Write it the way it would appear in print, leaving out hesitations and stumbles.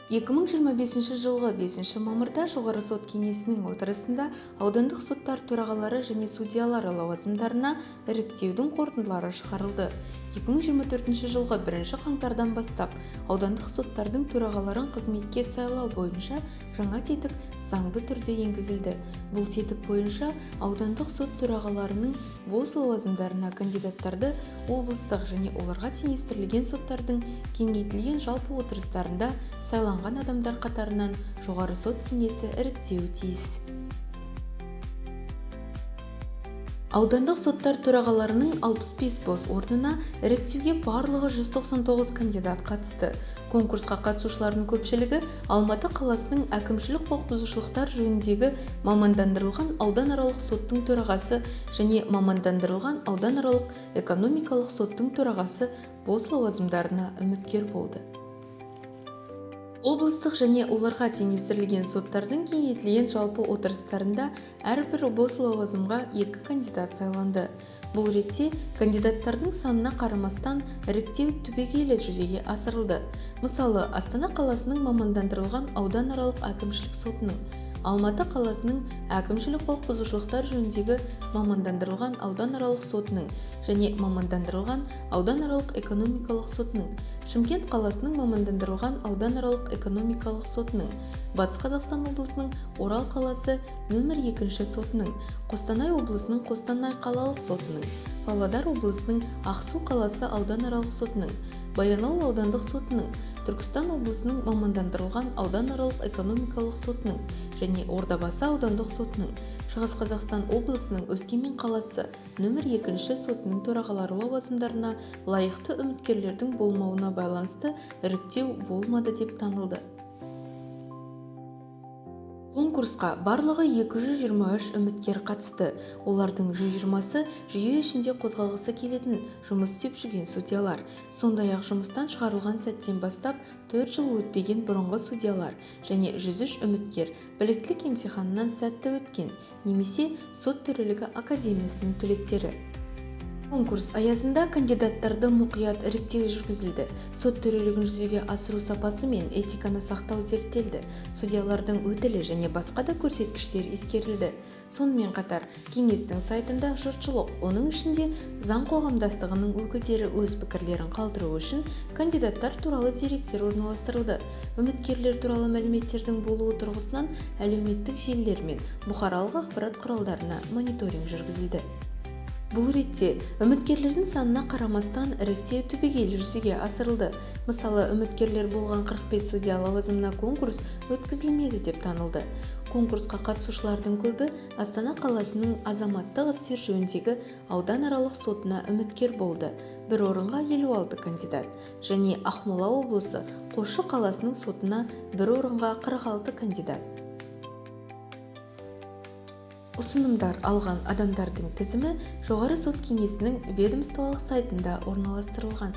2025 жылғы 5 мамырда жоғары сот кеңесінің отырысында аудандық соттар төрағалары және судьялары лауазымдарына іріктеудің қорытындылары шығарылды. 2024 жылғы 1 қаңтардан бастап аудандық соттардың төрағаларын қызметке сайлау бойынша жаңа тетік заңды түрде енгізілді. Бұл тетік бойынша аудандық сот төрағаларының бос лауазымдарына кандидаттарды облыстық және оларға теңестірілген соттардың кеңейтілген жалпы отырыстарында сайланған адамдар қатарынан жоғары сот кеңесі іріктеуі тиіс. Аудандық соттар төрағаларының 65 бос орнына іріктеуге барлығы 199 кандидат қатысты. Конкурсқа қатысушылардың көпшілігі Алматы қаласының әкімшілік құқық бұзушылықтар жөніндегі мамандандырылған ауданаралық соттың төрағасы және мамандандырылған ауданаралық экономикалық соттың төрағасы бос лауазымдарына үміткер болды. Облыстық және оларға теңестірілген соттардың кеңейтілген жалпы отырыстарында әрбір бос лауазымға 2 кандидат сайланды. Бұл ретте кандидаттардың санына қарамастан іріктеу түбегейлі жүзеге асырылды. Мысалы, Астана қаласының мамандандырылған ауданаралық әкімшілік сотының, Алматы қаласының әкімшілік құқық бұзушылықтар жөніндегі мамандандырылған ауданаралық сотының және мамандандырылған ауданаралық экономикалық сотының, Шымкент қаласының мамандандырылған ауданаралық экономикалық сотының, Батыс Қазақстан облысының Орал қаласы нөмір 2 сотының, Қостанай облысының Қостанай қалалық сотының, Павлодар облысының Ақсу қаласы ауданаралық сотының, Баянауыл аудандық сотының, Түркістан облысының мамандандырылған ауданаралық экономикалық сотының және Ордабасы аудандық сотының, Шығыс Қазақстан облысының Өскемен қаласы нөмір 2 сотының төрағалары лауазымдарына лайықты үміткерлердің болмауына байланысты іріктеу болмады деп танылды. Конкурсқа барлығы 223 үміткер қатысты. Олардың 120-сы жүйе ішінде қозғалғысы келетін жұмыс істеп жүрген судьялар. Сондай-ақ жұмыстан шығарылған сәттен бастап 4 жыл өтпеген бұрынғы судьялар және 103 үміткер біліктілік емтиханынан сәтті өткен немесе сот төрелігі академиясының түлектері. Конкурс аясында кандидаттарды мұқият іріктеу жүргізілді. Сот төрелігін жүзеге асыру сапасы мен этиканы сақтау зерттелді. Судьялардың өтілі және басқа да көрсеткіштер ескерілді. Сонымен қатар, кеңестің сайтында жұртшылық, оның ішінде заң қоғамдастығының өкілдері өз пікірлерін қалдыру үшін кандидаттар туралы деректер орналастырылды. Үміткерлер туралы мәліметтердің болуы тұрғысынан әлеуметтік желілер мен бұқаралық ақпарат құралдарына мониторинг жүргізілді. Бұл ретте үміткерлердің санына қарамастан іріктеу түбегейлі жүзеге асырылды. Мысалы, үміткерлер болған 45 судья лауазымына конкурс өткізілмеді деп танылды. Конкурсқа қатысушылардың көбі Астана қаласының азаматтық істер жөніндегі ауданаралық сотына үміткер болды. Бір орынға 56 кандидат және Ақмола облысы Қосшы қаласының сотына бір орынға 46 кандидат. Ұсынымдар алған адамдардың тізімі жоғары сот кеңесінің ведомстволық сайтында орналастырылған.